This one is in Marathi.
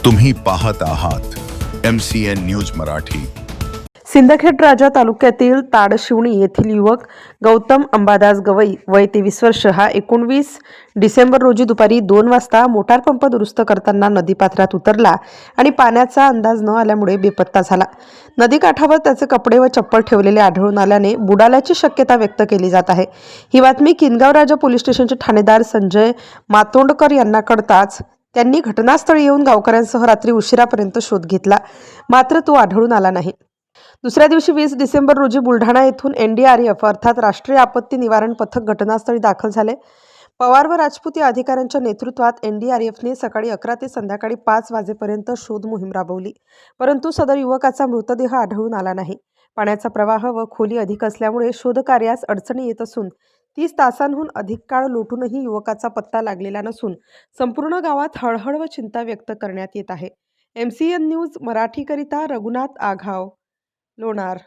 तुम्ही पाहत आहात MCN न्यूज मराठी। सिंदखेड राजा तालुक्यातील ताडशिवणी येथील युवक गौतम अंबादास गवई वय 23 वर्ष हा 19 डिसेंबर रोजी दुपारी 2 वाजता मोटार पंप दुरुस्त करताना नदीपात्रात उतरला आणि पाण्याचा अंदाज न आल्यामुळे बेपत्ता झाला। नदीकाठावर त्याचे कपडे व चप्पल ठेवलेले आढळून आल्याने बुडाल्याची शक्यता व्यक्त केली जात आहे। ही बातमी किनगाव राजा पोलीस स्टेशनचे ठाणेदार संजय मातोंडकर यांना कळताच त्यांनी घटनास्थळी येऊन गावकऱ्यांसह रात्री उशिरापर्यंत शोध घेतला, मात्र तो आढळून आला नाही। दुसऱ्या दिवशी 20 डिसेंबर रोजी बुलढाणा येथून NDRF अर्थात राष्ट्रीय आपत्ती निवारण पथक घटनास्थळी दाखल झाले। पवार व राजपूत या अधिकाऱ्यांच्या नेतृत्वात NDRFने सकाळी 11 ते संध्याकाळी 5 वाजेपर्यंत शोध मोहीम राबवली, परंतु सदर युवकाचा मृतदेह आढळून आला नाही। पाण्याचा प्रवाह व खोली अधिक असल्यामुळे शोधकार्यास अडचणी येत असून 30 तासांहून अधिक काळ लोटूनही युवकाचा पत्ता लागलेला नसून संपूर्ण गावात हळहळ व चिंता व्यक्त करण्यात येत आहे। MCN न्यूज मराठीकरिता रघुनाथ आघाव, लोणार।